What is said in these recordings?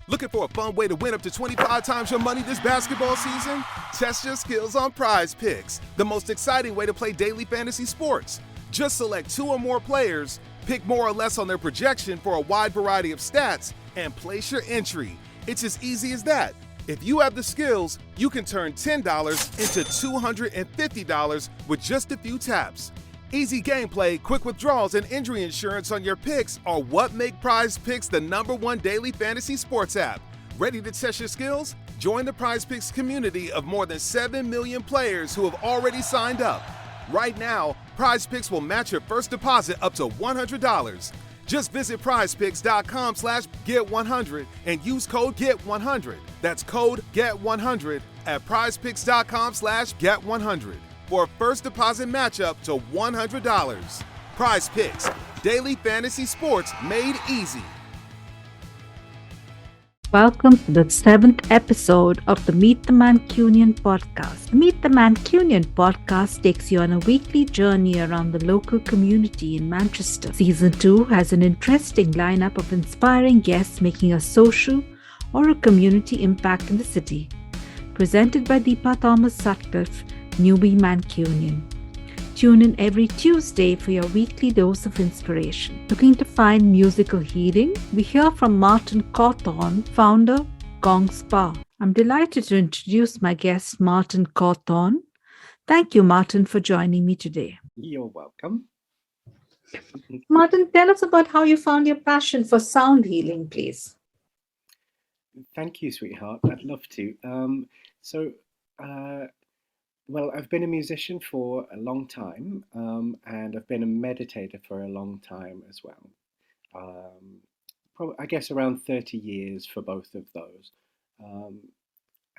Looking for a fun way to win up to 25 times your money this basketball season? Test your skills on Prize Picks, the most exciting way to play daily fantasy sports. Just select 2 or more players, pick more or less on their projection for a wide variety of stats, and place your entry. It's as easy as that. If you have the skills, you can turn $10 into $250 with just a few taps. Easy gameplay, quick withdrawals, and injury insurance on your picks are what make Prize Picks the #1 daily fantasy sports app. Ready to test your skills? Join the Prize Picks community of more than 7 million players who have already signed up. Right now, Prize Picks will match your first deposit up to $100. Just visit prizepicks.com/get100 and use code GET100. That's code GET100 at prizepicks.com/get100 for a first deposit matchup to $100. Prize Picks, daily fantasy sports made easy. Welcome to the 7th episode of the Meet the Mancunian podcast. Meet the Mancunian podcast takes you on a weekly journey around the local community in Manchester. Season 2 has an interesting lineup of inspiring guests making a social or a community impact in the city. Presented by Deepa Thomas Sutcliffe, Newbie Mancunian. Tune in every Tuesday for your weekly dose of inspiration. Looking to find musical healing? We hear from Martyn Cawthorne, founder, Gong Spa. I'm delighted to introduce my guest, Martyn Cawthorne. Thank you, Martyn, for joining me today. You're welcome. Martyn, tell us about how you found your passion for sound healing, please. Thank you, sweetheart. I'd love to. Well, I've been a musician for a long time, and I've been a meditator for a long time as well. I guess around 30 years for both of those.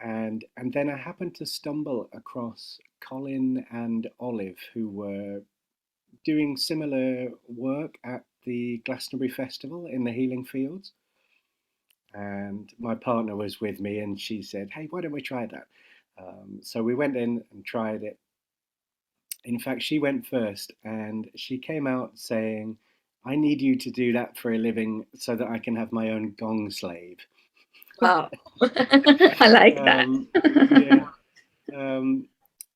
And then I happened to stumble across Colin and Olive, who were doing similar work at the Glastonbury Festival in the Healing Fields. And my partner was with me, and she said, "Hey, why don't we try that?" So we went in and tried it. In fact, she went first, and she came out saying, "I need you to do that for a living so that I can have my own gong slave." Wow. I like that. Yeah.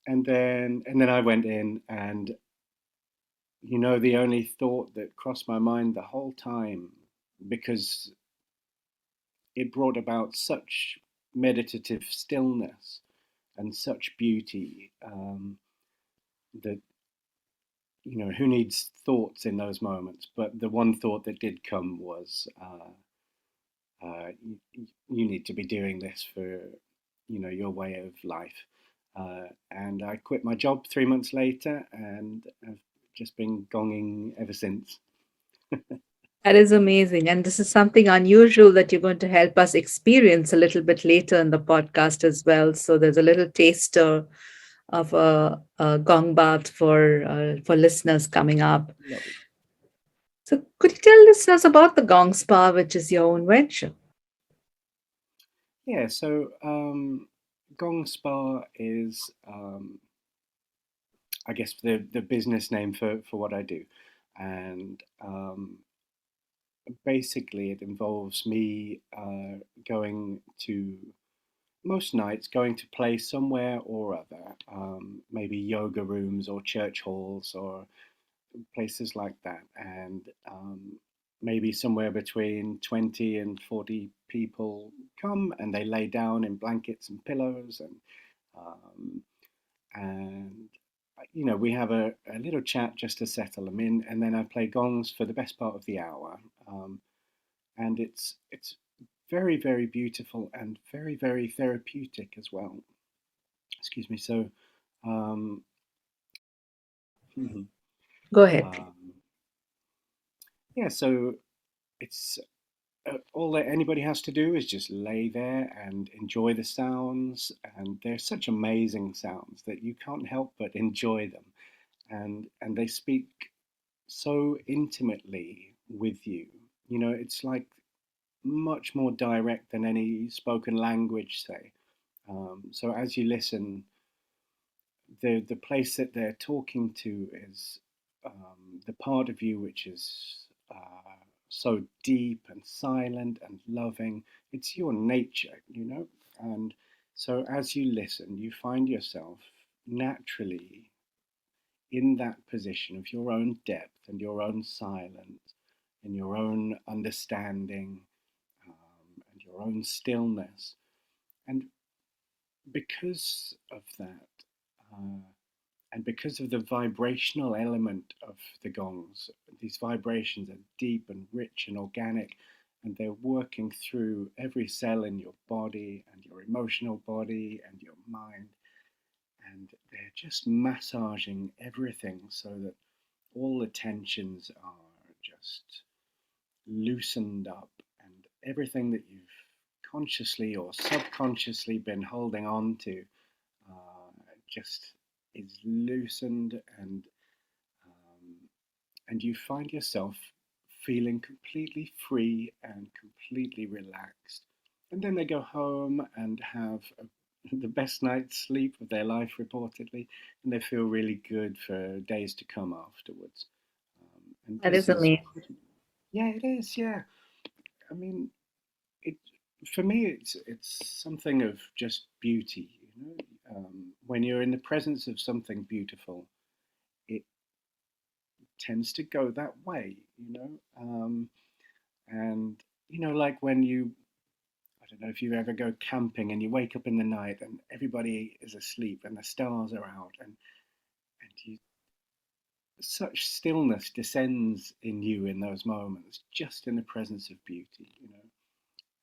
And then I went in, and the only thought that crossed my mind the whole time, because it brought about such meditative stillness and such beauty, that who needs thoughts in those moments? But the one thought that did come was, you need to be doing this for your way of life. And I quit my job 3 months later, and I've just been gonging ever since. That is amazing. And this is something unusual that you're going to help us experience a little bit later in the podcast as well. So there's a little taster of a gong bath for listeners coming up. Lovely. So could you tell listeners about the Gong Spa, which is your own venture? Yeah, so Gong Spa is, I guess, the business name for what I do. And basically it involves me most nights going to play somewhere or other, maybe yoga rooms or church halls or places like that, and maybe somewhere between 20 and 40 people come, and they lay down in blankets and pillows, and we have a little chat just to settle them in, and then I play gongs for the best part of the hour, and it's very, very beautiful and very, very therapeutic as well. Excuse me. So, Go ahead. Yeah, so it's all that anybody has to do is just lay there and enjoy the sounds, and they're such amazing sounds that you can't help but enjoy them, and they speak so intimately with you. It's like much more direct than any spoken language, say. So as you listen, the place that they're talking to is the part of you which is so deep and silent and loving. It's your nature, and so as you listen, you find yourself naturally in that position of your own depth and your own silence and your own understanding, and your own stillness. And because of that, uh, and because of the vibrational element of the gongs, these vibrations are deep and rich and organic, and they're working through every cell in your body and your emotional body and your mind. And they're just massaging everything so that all the tensions are just loosened up, and everything that you've consciously or subconsciously been holding on to just is loosened, um, and you find yourself feeling completely free and completely relaxed. And then they go home and have the best night's sleep of their life, reportedly, and they feel really good for days to come afterwards. And That this is is amazing. pretty, yeah, it is, yeah. I mean, it for me, it's something of just beauty, when you're in the presence of something beautiful, it tends to go that way, and like when I don't know if you ever go camping and you wake up in the night and everybody is asleep and the stars are out, and you such stillness descends in you in those moments, just in the presence of beauty.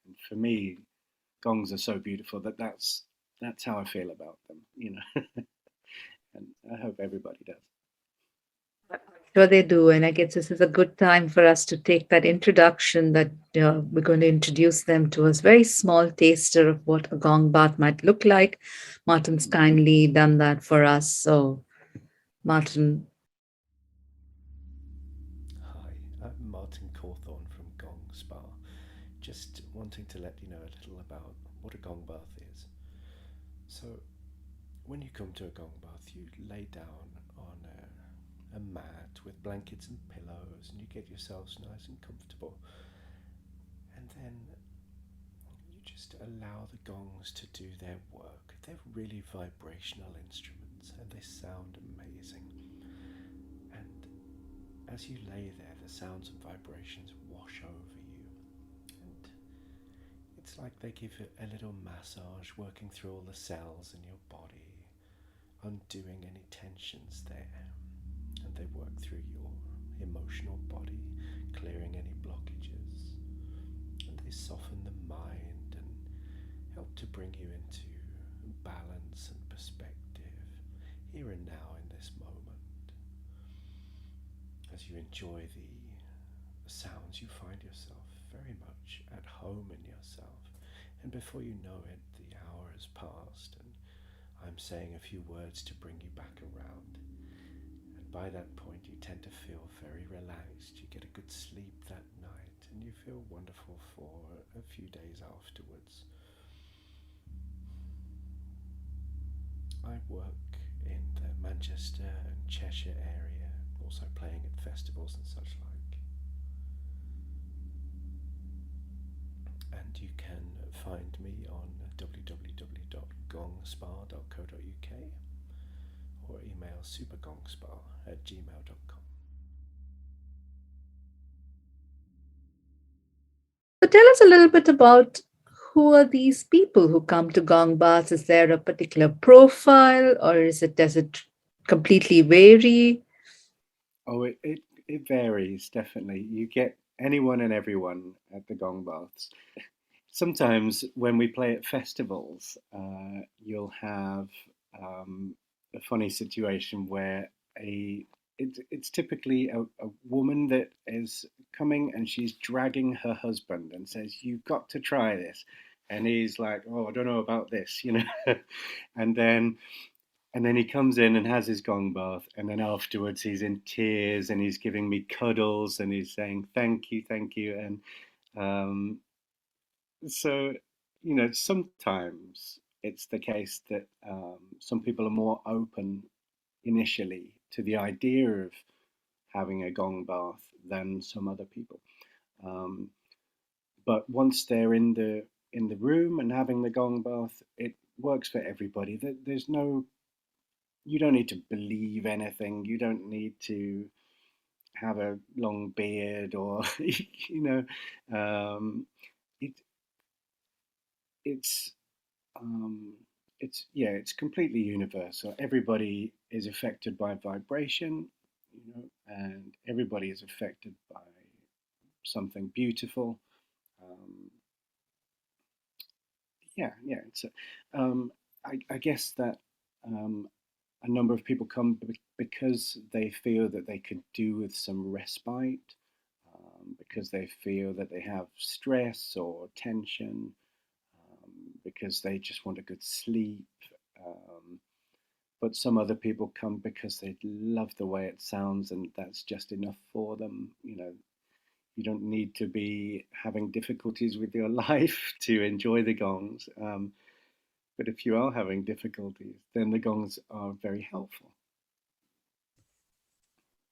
And for me, gongs are so beautiful that's how I feel about them. And I hope everybody does. Sure, they do. And I guess this is a good time for us to take that introduction that we're going to introduce them to a very small taster of what a gong bath might look like. Martyn's kindly done that for us. So, Martyn, Hi, I'm Martyn Cawthorne from Gong Spa. Just wanting to let you know a little about what a gong bath is. So, when you come to a gong bath, you lay down on a mat with blankets and pillows, and you get yourselves nice and comfortable. And then you just allow the gongs to do their work. They're really vibrational instruments, and they sound amazing. And as you lay there, the sounds and vibrations wash over you, and it's like they give it a little massage, working through all the cells in your body, undoing any tensions there, and they work through your emotional body, clearing any blockages, and they soften the mind and help to bring you into balance and perspective here and now in this moment. As you enjoy the sounds, you find yourself very much at home in yourself, and before you know it, the hour has passed, and I'm saying a few words to bring you back around. And by that point, you tend to feel very relaxed. You get a good sleep that night, and you feel wonderful for a few days afterwards. I work in the Manchester and Cheshire area, also playing at festivals and such like. And you can find me on www.gongspa.co.uk or email supergongspa@gmail.com. so tell us a little bit about who are these people who come to gong baths? Is there a particular profile, or does it completely vary? Oh, it varies, definitely. You get anyone and everyone at the gong baths. Sometimes when we play at festivals, you'll have a funny situation where it's typically a woman that is coming and she's dragging her husband and says, "You've got to try this," and he's like, "Oh, I don't know about this," and then he comes in and has his gong bath, and then afterwards he's in tears and he's giving me cuddles and he's saying, thank you," and um, so, sometimes it's the case that some people are more open initially to the idea of having a gong bath than some other people. But once they're in the room and having the gong bath, it works for everybody. There's no, you don't need to believe anything. You don't need to have a long beard or you know, it it's um, yeah, it's completely universal. Everybody is affected by vibration, you know, and everybody is affected by something beautiful. Um, yeah. I guess that um, a number of people come because they feel that they could do with some respite, because they feel that they have stress or tension, because they just want a good sleep. Um, but some other people come because they love the way it sounds, and that's just enough for them. You know, you don't need to be having difficulties with your life to enjoy the gongs. But if you are having difficulties, then the gongs are very helpful.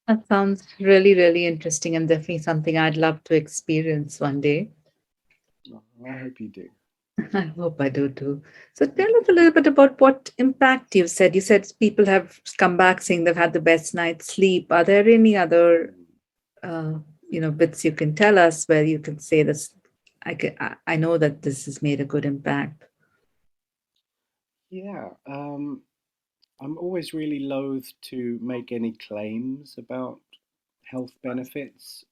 That sounds really, really interesting and definitely something I'd love to experience one day. Oh, I hope you do. I hope I do too. So tell us a little bit about what impact you've said. You said people have come back saying they've had the best night's sleep. Are there any other, Mm. uh, bits you can tell us where you can say this? I know that this has made a good impact. Yeah, I'm always really loath to make any claims about health benefits.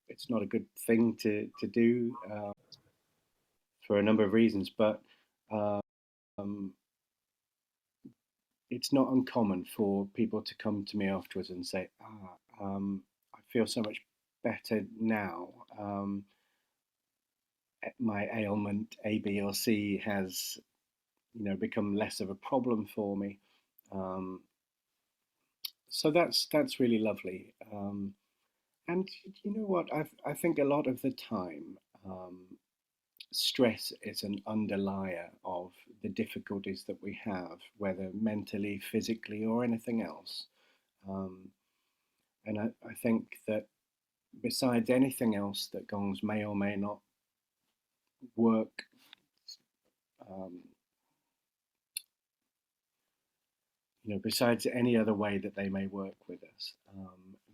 It's not a good thing to do for a number of reasons, but um, it's not uncommon for people to come to me afterwards and say, I feel so much better now. My ailment A, B, or C has, you know, become less of a problem for me. Um, so that's really lovely. And you know what? I think a lot of the time, stress is an underlier of the difficulties that we have, whether mentally, physically, or anything else. Um, and I think that besides anything else that gongs may or may not work, um, you know, besides any other way that they may work with us,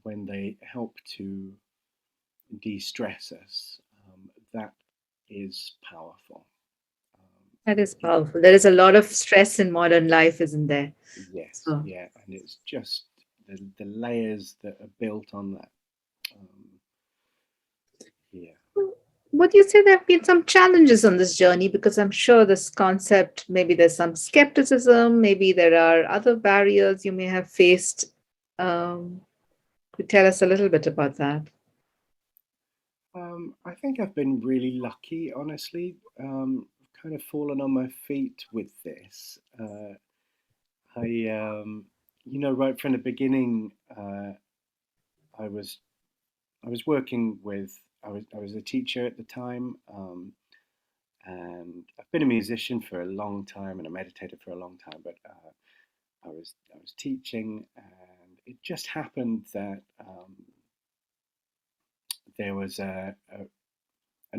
when they help to de-stress us, that is powerful. That is powerful. There is a lot of stress in modern life, isn't there? Yes, So, yeah, and it's just the layers that are built on that. Um, yeah. would you say there have been some challenges on this journey? Because I'm sure this concept, maybe there's some skepticism, maybe there are other barriers you may have faced. Um, could you tell us a little bit about that? I think I've been really lucky, honestly. Kind of fallen on my feet with this. I, you know, right from the beginning, I was I was working with I was a teacher at the time, and I've been a musician for a long time and a meditator for a long time. But I was teaching, and it just happened that there was an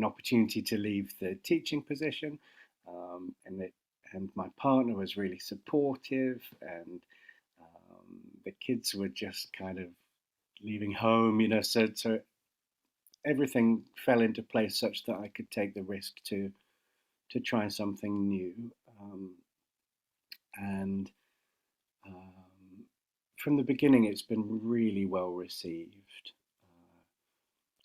opportunity to leave the teaching position, and my partner was really supportive, and the kids were just kind of leaving home, you know, so everything fell into place such that I could take the risk to try something new, and um, from the beginning, it's been really well received.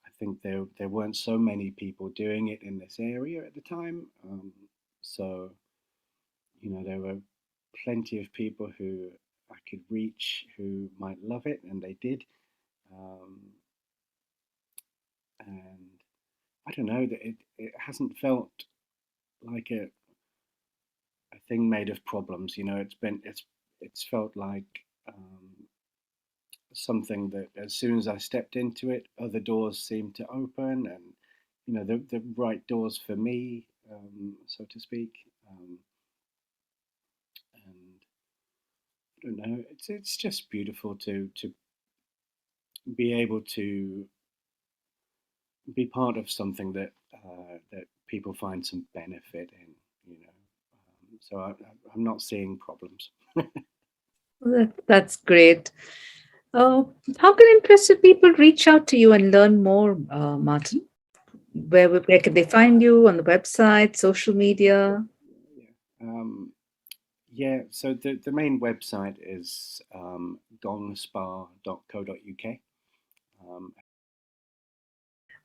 I think there weren't so many people doing it in this area at the time, so you know there were plenty of people who I could reach who might love it, and they did. Um, and I don't know that it hasn't felt like a thing made of problems. You know, it's felt like something that as soon as I stepped into it, other doors seemed to open, and you know the right doors for me, so to speak. And I don't know, it's just beautiful to be able to be part of something that that people find some benefit in, you know. So I'm not seeing problems. That's great. Uh, how can interested people reach out to you and learn more, Martin? Where can they find you on the website, social media? Yeah. Yeah, so the main website is gongspa.co.uk. Um,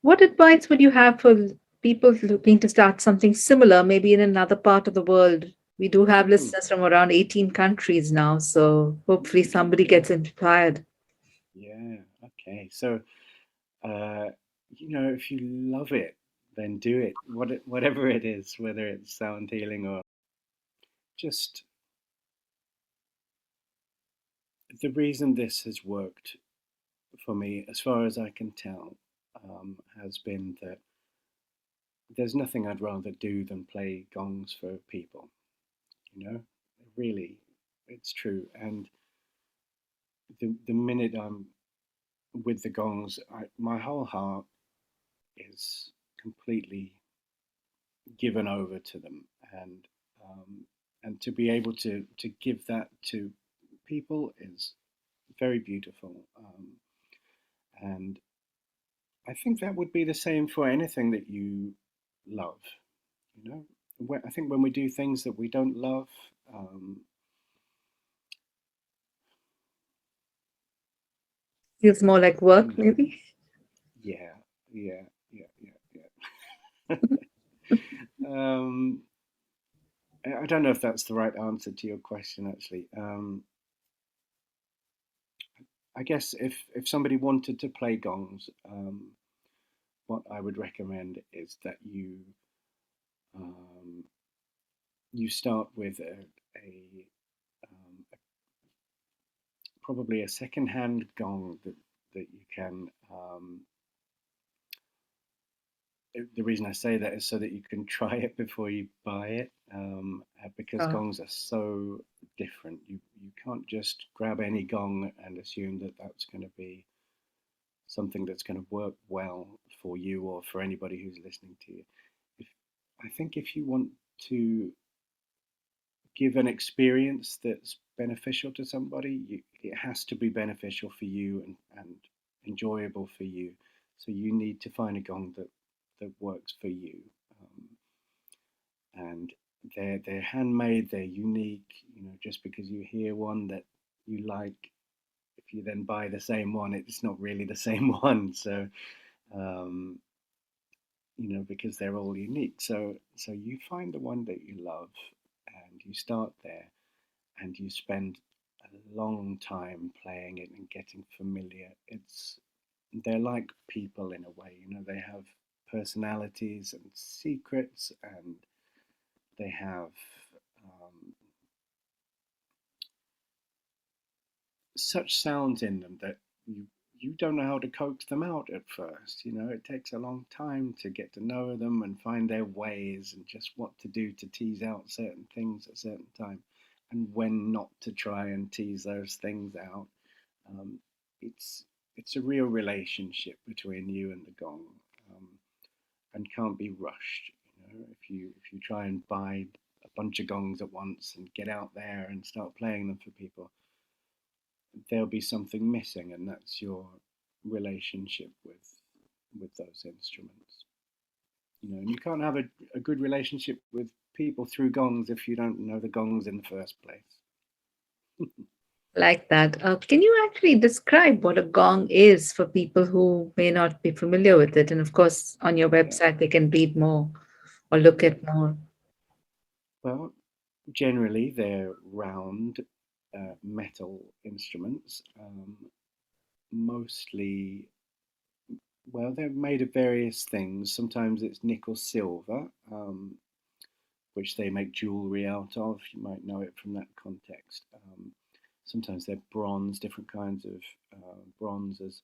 What advice would you have for people looking to start something similar, maybe in another part of the world? We do have hmm, listeners from around 18 countries now, so hopefully somebody gets inspired. yeah, okay. So, uh, if you love it, then do it. Whatever it is, whether it's sound healing or just the reason this has worked for me, as far as I can tell, has been that there's nothing I'd rather do than play gongs for people. Really, it's true. And the minute I'm with the gongs, my whole heart is completely given over to them, and to be able to give that to people is very beautiful. And I think that would be the same for anything that you love. You know, I think when we do things that we don't love, um, Feels more like work, and maybe. yeah, yeah, yeah, yeah. um, I don't know if that's the right answer to your question, actually. I guess if somebody wanted to play gongs, what I would recommend is that um, you start with probably a second-hand gong that you can. The reason I say that is so that you can try it before you buy it, because Oh, gongs are so different. You can't just grab any gong and assume that that's going to be something that's going to work well for you or for anybody who's listening to you. If I think if you want to give an experience that's beneficial to somebody, it has to be beneficial for you and enjoyable for you. So you need to find a gong that works for you. And they're handmade, they're unique. Just because you hear one that you like, if you then buy the same one, it's not really the same one. So um, because they're all unique. So you find the one that you love, and you start there, and you spend a long time playing it and getting familiar. They're like people in a way. They have personalities and secrets, and they have um, such sounds in them that you don't know how to coax them out at first. It takes a long time to get to know them and find their ways and just what to do to tease out certain things at a certain time, and when not to try and tease those things out. Um, it's it's a real relationship between you and the gong, um, and can't be rushed. If you try and buy a bunch of gongs at once and get out there and start playing them for people, there'll be something missing, and that's your relationship with those instruments. And you can't have a good relationship with people through gongs if you don't know the gongs in the first place. like that. Can you actually describe what a gong is for people who may not be familiar with it? And of course, on your Yeah, website, they can read more or look yeah. at more. Well, generally they're round metal instruments, mostly. Well, they're made of various things. Sometimes it's nickel silver, which they make jewelry out of. You might know it from that context. Sometimes they're bronze, different kinds of bronzes.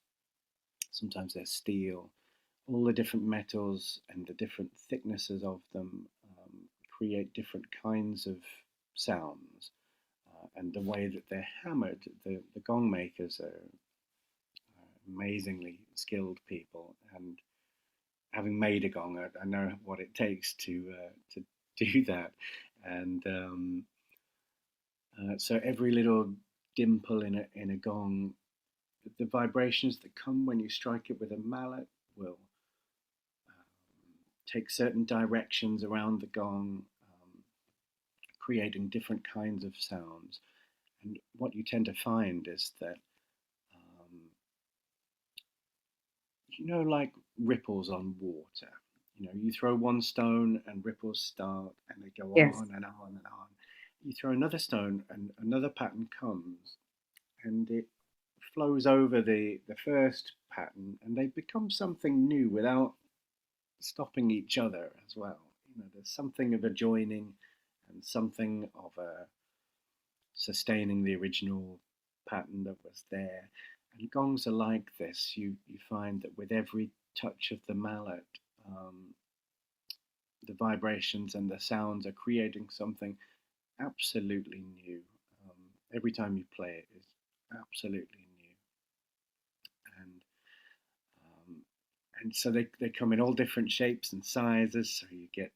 Sometimes they're steel. All the different metals and the different thicknesses of them create different kinds of sounds. And the way that they're hammered, the gong makers are amazingly skilled people, and having made a gong, I know what it takes to do that, and so every little dimple in a gong, the vibrations that come when you strike it with a mallet will take certain directions around the gong, creating different kinds of sounds. And what you tend to find is that, like ripples on water. You throw one stone and ripples start and they go Yes. on and on and on. You throw another stone and another pattern comes and it flows over the first pattern and they become something new without stopping each other as well. There's something of a joining and something of a sustaining the original pattern that was there. And gongs are like this. You find that with every touch of the mallet, the vibrations and the sounds are creating something absolutely new. Every time you play it is absolutely new. And and so they come in all different shapes and sizes, so you get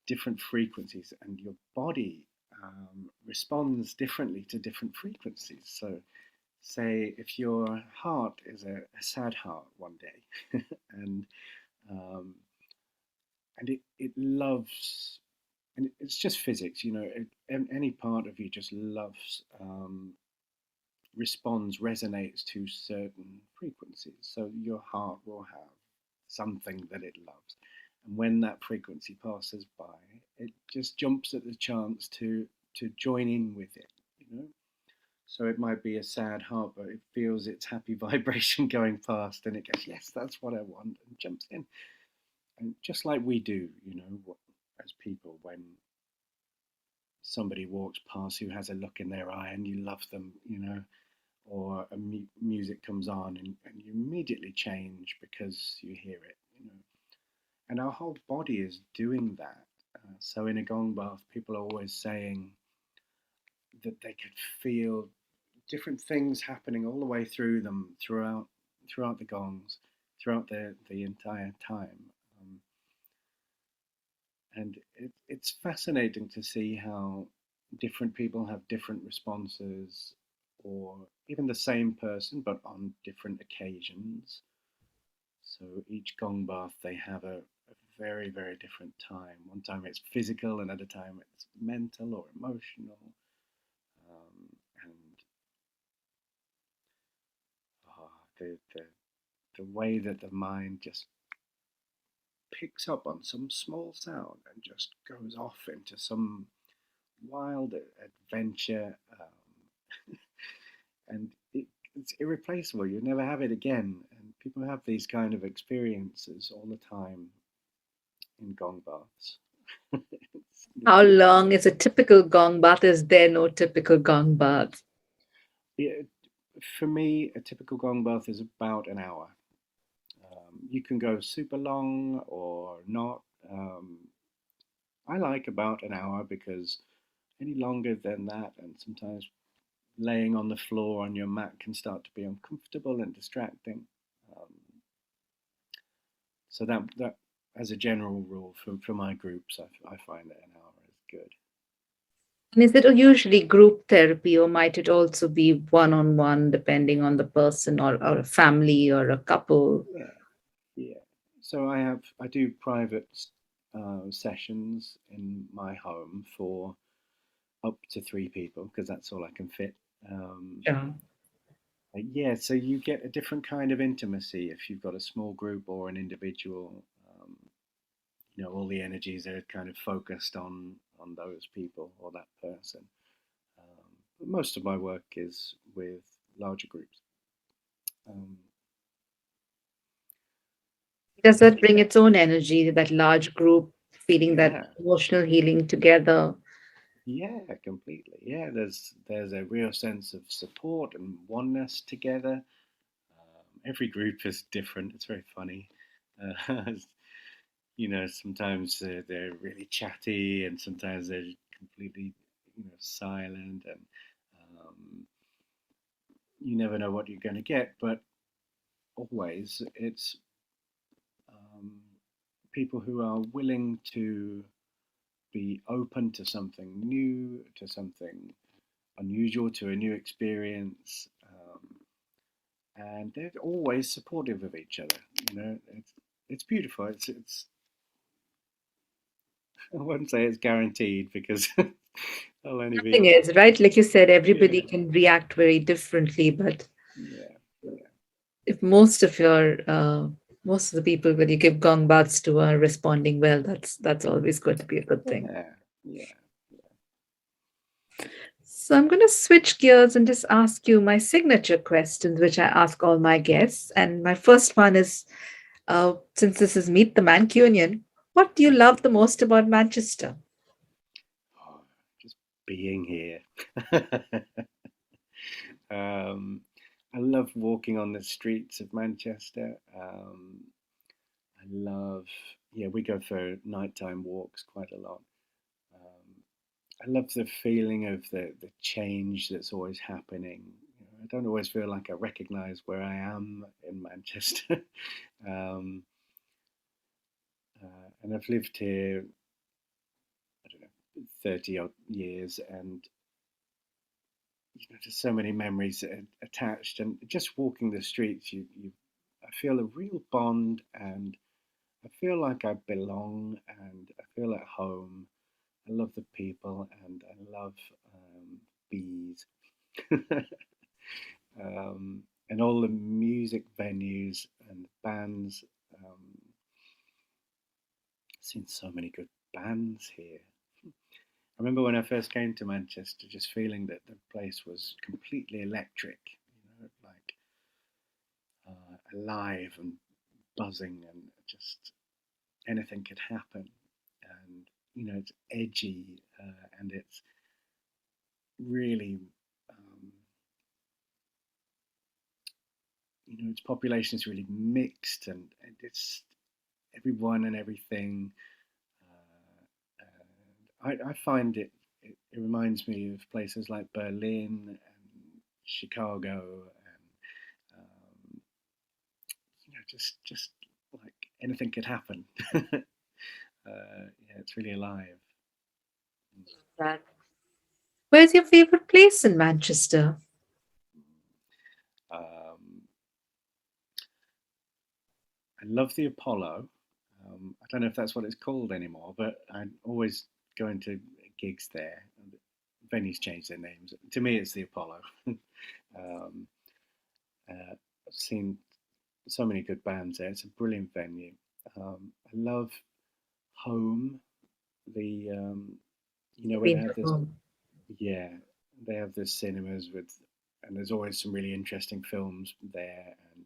different frequencies, and your body responds differently to different frequencies. So, say if your heart is a sad heart one day, and um, it loves, and it's just physics, any part of you just loves, responds, resonates to certain frequencies. So your heart will have something that it loves. And when that frequency passes by, it just jumps at the chance to join in with it. So it might be a sad heart, but it feels its happy vibration going past, and it goes, "Yes, that's what I want," and jumps in. And just like we do, as people, when somebody walks past who has a look in their eye and you love them, or music comes on and you immediately change because you hear it, And our whole body is doing that. So in a gong bath, people are always saying that they could feel different things happening all the way through them, throughout the gongs, throughout the entire time. And it's fascinating to see how different people have different responses, or even the same person, but on different occasions. So each gong bath, they have a very, very different time. One time it's physical, another time it's mental or emotional. And the way that the mind just picks up on some small sound and just goes off into some wild adventure, and it's irreplaceable. You never have it again. And people have these kind of experiences all the time in gong baths. How long is a typical gong bath? Is there no typical gong bath? Yeah, for me, a typical gong bath is about an hour. You can go super long or not. I like about an hour because any longer than that, and sometimes laying on the floor on your mat can start to be uncomfortable and distracting. Um, so that as a general rule for my groups, I find that an hour is good. And is it usually group therapy, or might it also be one-on-one, depending on the person, or a family or a couple? Yeah, yeah. So I do private sessions in my home for up to 3 people because that's all I can fit. Um, Yeah. yeah, so you get a different kind of intimacy if you've got a small group or an individual. All the energies are kind of focused on those people or that person. But most of my work is with larger groups. Um, Does that bring its own energy, that large group, feeling that yeah, emotional healing together? yeah, completely. Yeah, there's a real sense of support and oneness together. Every group is different. It's very funny. Uh, sometimes they're really chatty, and sometimes they're completely, silent, and um, you never know what you're going to get. But always, it's people who are willing to be open to something new, to something unusual, to a new experience, and they're always supportive of each other. It's beautiful. It's I wouldn't say it's guaranteed because I'll only Thing be is, right? Like you said, everybody yeah can react very differently, but yeah yeah if most of the people that you give gong baths to are responding well, that's always going to be a good thing. yeah yeah. So I'm going to switch gears and just ask you my signature questions, which I ask all my guests. And my first one is, since this is Meet the Mancunian, what do you love the most about Manchester? Oh, just being here. I love walking on the streets of Manchester. I love, yeah, we go for nighttime walks quite a lot. Um, I love the feeling of the change that's always happening. I don't always feel like I recognize where I am in Manchester. um, and I've lived here, I don't know, 30 odd years, and there's so many memories attached. And just walking the streets, I feel a real bond, and I feel like I belong, and I feel at home. I love the people, and I love bees. And all the music venues and bands. I've seen so many good bands here. I remember when I first came to Manchester, just feeling that the place was completely electric, like alive and buzzing, and just anything could happen. And it's edgy, and it's really, its population is really mixed, and it's everyone and everything. And I find it reminds me of places like Berlin and Chicago, and just like anything could happen. Yeah, it's really alive. That. Where's your favorite place in Manchester? Um, I love the Apollo. I don't know if that's what it's called anymore, but I always go into gigs there. Venues change their names. To me, it's the Apollo. um, I've seen so many good bands there. It's a brilliant venue. I love Home. The where they Been have to this, home. yeah, they have the cinemas and there's always some really interesting films there, and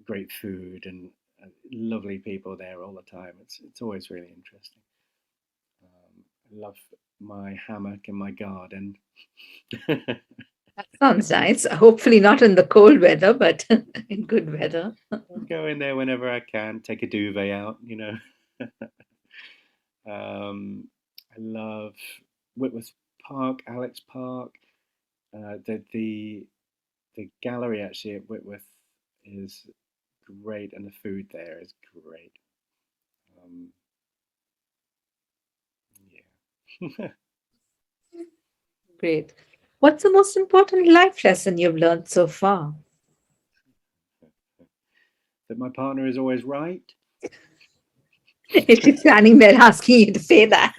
great food, and lovely people there all the time. It's always really interesting. I love my hammock in my garden. That sounds nice. Hopefully not in the cold weather, but in good weather. I go in there whenever I can, take a duvet out. I love Whitworth Park, Alex Park. The gallery actually at Whitworth is great, and the food there is great. Um, yeah. Great. What's the most important life lesson you've learned so far? That my partner is always right. If she's standing there asking you to say that.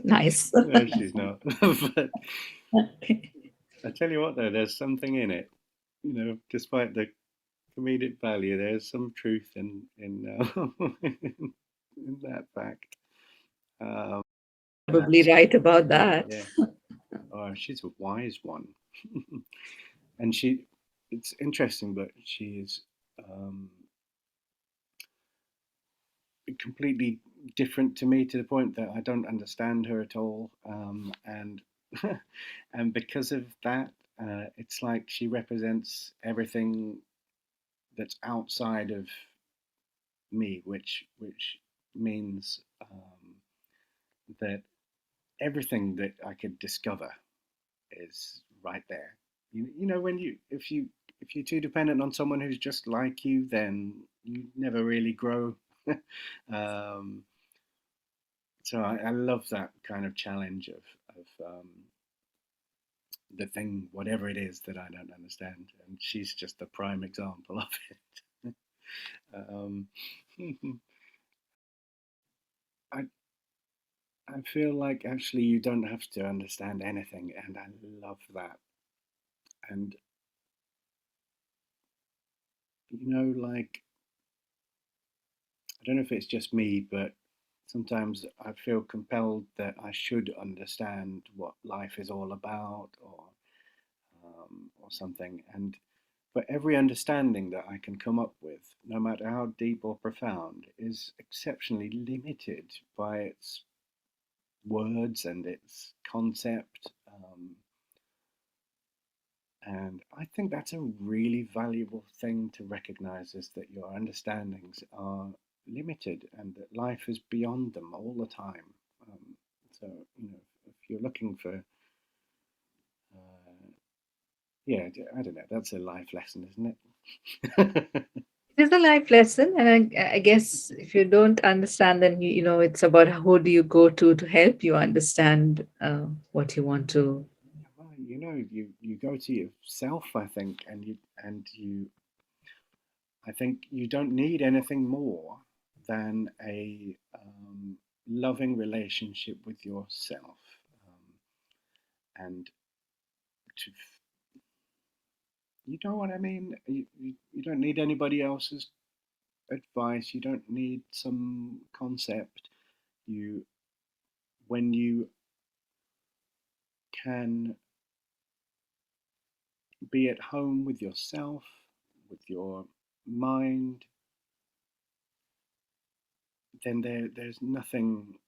Nice. No, she's not. But I tell you what, though, there's something in it. Despite the comedic value, there's some truth in that fact. Um, Probably right about yeah, that. yeah. Oh, she's a wise one, and it's interesting, but she's um, completely different to me, to the point that I don't understand her at all, and and because of that, it's like she represents everything that's outside of me, which means that everything that I could discover is right there. When if you're too dependent on someone who's just like you, then you never really grow. um, so I love that kind of challenge of the thing, whatever it is that I don't understand, and she's just the prime example of it. um, I I feel like actually you don't have to understand anything, and I love that. And like I don't know if it's just me, but sometimes I feel compelled that I should understand what life is all about, or something. And but every understanding that I can come up with, no matter how deep or profound, is exceptionally limited by its words and its concept. And I think that's a really valuable thing to recognize, is that your understandings are limited and that life is beyond them all the time. Um, so, if you're looking for, yeah, I don't know, that's a life lesson, isn't it? It is a life lesson, and I guess if you don't understand, then it's about who do you go to help you understand what you want to. Well, you go to yourself, I think, and I think you don't need anything more than a loving relationship with yourself, and to, you know what I mean. You don't need anybody else's advice. You don't need some concept. You When you can be at home with yourself, with your mind, then there's nothing,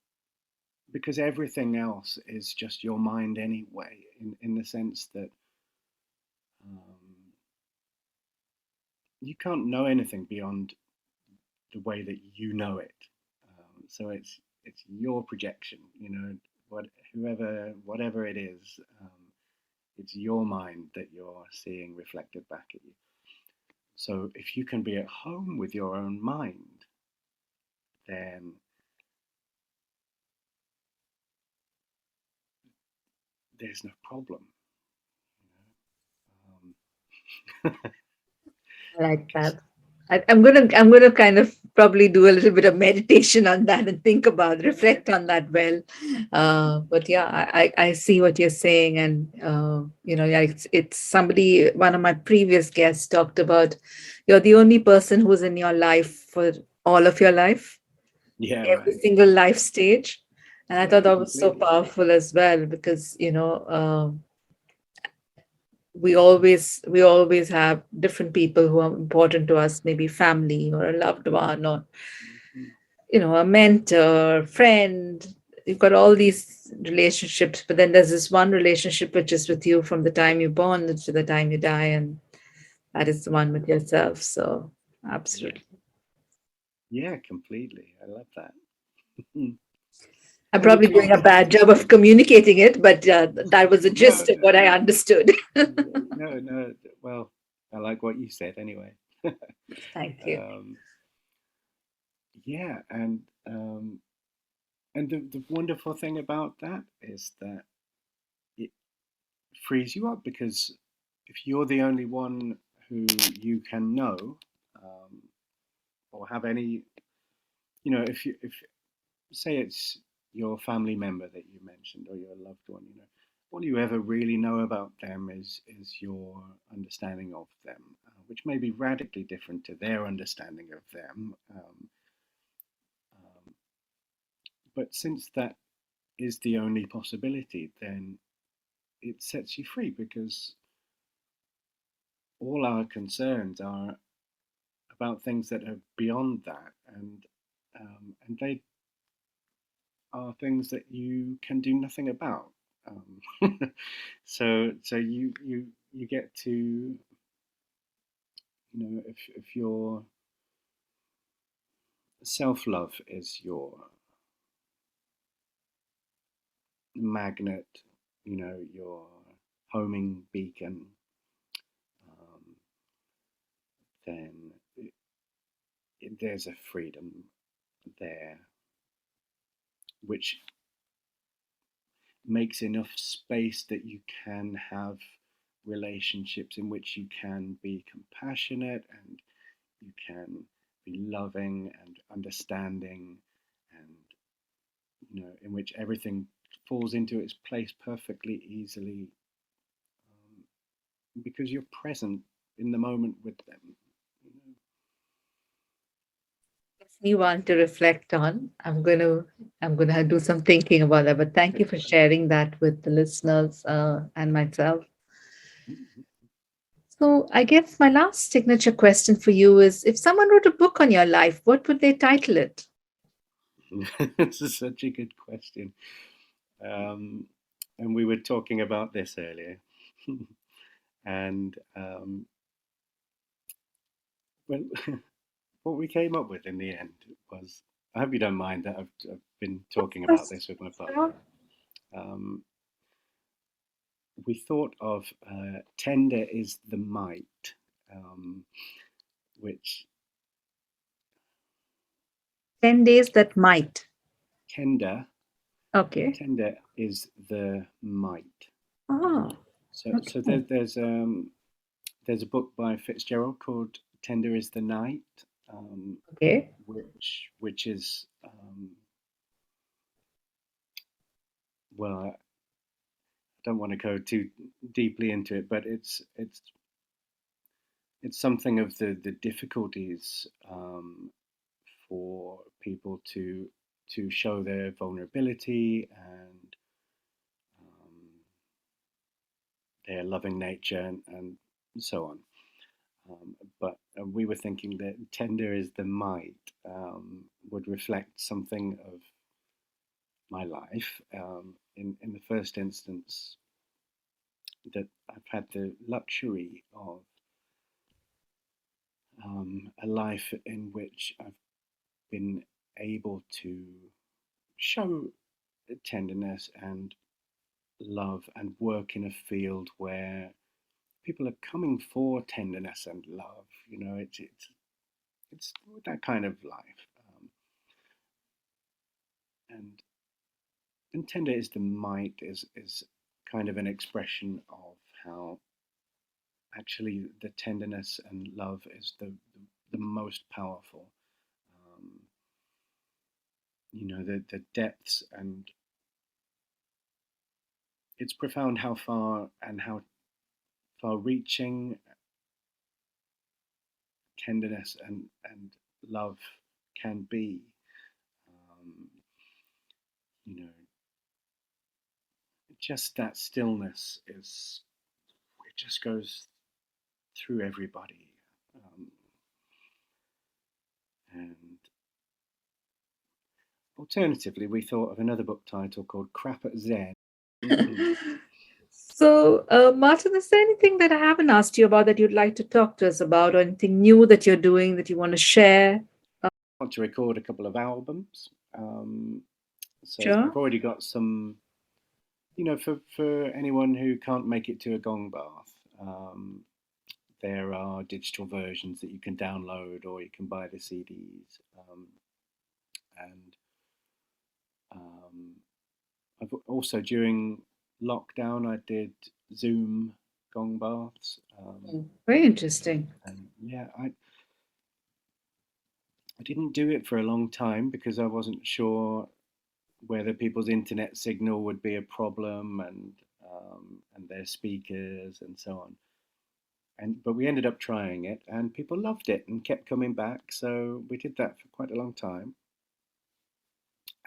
because everything else is just your mind anyway, in the sense that um, you can't know anything beyond the way that you know it. So it's your projection, whatever it is, it's your mind that you're seeing reflected back at you. So if you can be at home with your own mind, then there's no problem. You know? I like that. I'm gonna kind of probably do a little bit of meditation on that and think about, reflect on that well. But yeah, I see what you're saying, and yeah, it's somebody. One of my previous guests talked about you're the only person who's in your life for all of your life, Yeah, every right. single life stage, and I Yeah, thought that was so completely. powerful as well, because we always have different people who are important to us, maybe family or a loved one, or Mhm. a mentor, friend. You've got all these relationships, but then there's this one relationship which is with you from the time you're born to the time you die, and that is the one with yourself. So Yeah, absolutely. yeah, completely. I love that. Mm. I'm And probably it's doing not a bad job of communicating it, but that was the no, gist of what I understood. no, no. Well, I like what you said anyway. Thank you. um, yeah, and the wonderful thing about that is that it frees you up, because if you're the only one who you can know, um, or have any, if say it's your family member that you mentioned, or your loved one, all you ever really know about them is your understanding of them, which may be radically different to their understanding of them. Um, but since that is the only possibility, then it sets you free, because all our concerns are about things that are beyond that, and they are things that you can do nothing about. So you get to, if your self love is your magnet, your homing beacon, um, then there's a freedom there which makes enough space that you can have relationships in which you can be compassionate and you can be loving and understanding, and in which everything falls into its place perfectly easily, because you're present in the moment with them. You want to reflect on. I'm gonna do some thinking about that. But thank you for sharing that with the listeners and myself. So I guess my last signature question for you is: if someone wrote a book on your life, what would they title it? This is such a good question. And we were talking about this earlier. And well, what we came up with in the end was, I hope you don't mind that I've been talking about this with my partner. We thought of tender is the might, which 10 days that might. tender Okay. is the might. Oh, So okay. there's a book by Fitzgerald called Tender is the Night, Okay. which is well, I don't want to go too deeply into it, but it's something of the difficulties for people to show their vulnerability and their loving nature and so on. But we were thinking that tender is the might would reflect something of my life. In the first instance, that I've had the luxury of a life in which I've been able to show tenderness and love and work in a field where people are coming for tenderness and love. It's that kind of life. And tender is the might is kind of an expression of how actually the tenderness and love is the most powerful. The depths, and it's profound how far and how far-reaching tenderness and love can be. You know, just that stillness it just goes through everybody. And alternatively, we thought of another book title called Crap at Zen. So, Martyn, is there anything that I haven't asked you about that you'd like to talk to us about, or anything new that you're doing that you want to share? I want to record a couple of albums. So Sure. I've already got some, for anyone who can't make it to a gong bath, there are digital versions that you can download or you can buy the CDs. And I've also, during lockdown, I did Zoom gong baths. Very interesting. And yeah, I didn't do it for a long time because I wasn't sure whether people's internet signal would be a problem, and their speakers and so on. But we ended up trying it, and people loved it and kept coming back. So we did that for quite a long time.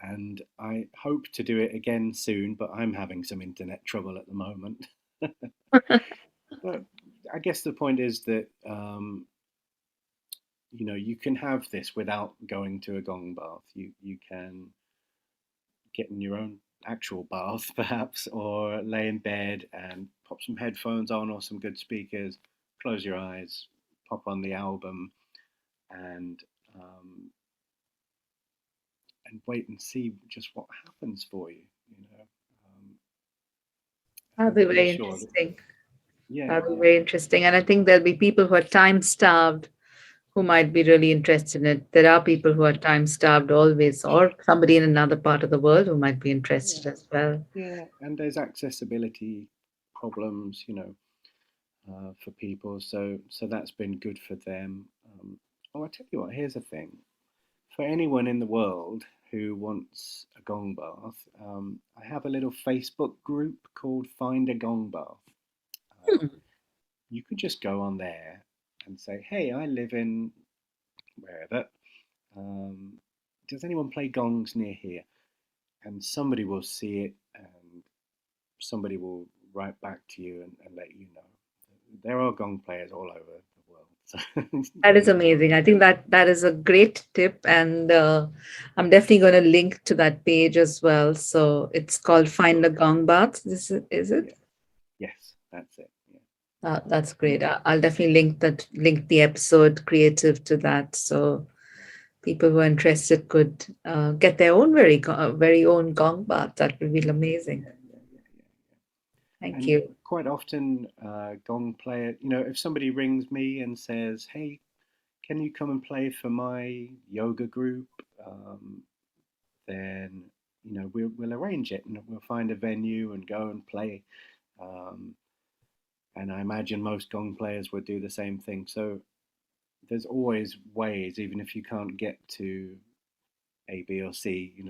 And I hope to do it again soon, but I'm having some internet trouble at the moment. But I guess the point is that you can have this without going to a gong bath. You can get in your own actual bath, perhaps, or lay in bed and pop some headphones on or some good speakers, close your eyes, pop on the album, and wait and see just what happens for you. That'll be very interesting. Yeah, That'll be very interesting. And I think there'll be people who are time starved who might be really interested in it. There are people who are time starved always, or somebody in another part of the world who might be interested Yeah, as well. yeah, and there's accessibility problems, for people. So that's been good for them. Oh, I tell you what. Here's the thing: for anyone in the world who wants a gong bath, I have a little Facebook group called Find a Gong Bath. Hmm. You could just go on there and say, "Hey, I live in wherever. Um, does anyone play gongs near here?" And somebody will see it, and somebody will write back to you and let you know. There are gong players all over the world. So That is amazing. I think that is a great tip, and I'm definitely going to link to that page as well. So it's called Find the Gong Bath. Is yeah, it? yes, that's it. Yeah. That's great. I'll definitely link the episode creative to that, so people who are interested could get their own very own gong bath. That would be amazing. Yeah, yeah, yeah, yeah, yeah. Thank And you. quite often, gong player, if somebody rings me and says, "Hey, can you come and play for my yoga group?" Um, then we'll arrange it and we'll find a venue and go and play. Um, and I imagine most gong players would do the same thing. So there's always ways, even if you can't get to A, B, or C. You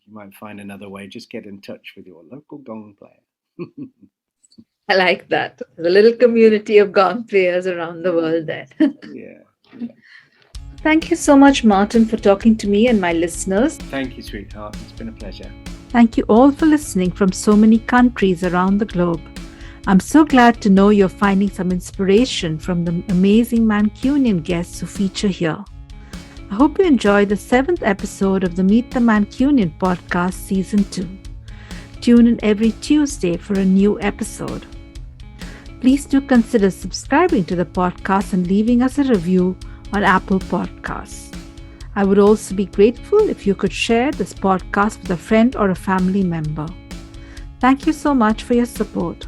might find another way. Just get in touch with your local gong player. I like that. There's a little community of gong players around the world there. Yeah, yeah. Thank you so much, Martin, for talking to me and my listeners. Thank you, sweetheart. It's been a pleasure. Thank you all for listening from so many countries around the globe. I'm so glad to know you're finding some inspiration from the amazing Mancunian guests who feature here. I hope you enjoyed the 7th episode of the Meet the Mancunian podcast season 2. Tune in every Tuesday for a new episode. Please do consider subscribing to the podcast and leaving us a review on Apple Podcasts. I would also be grateful if you could share this podcast with a friend or a family member. Thank you so much for your support.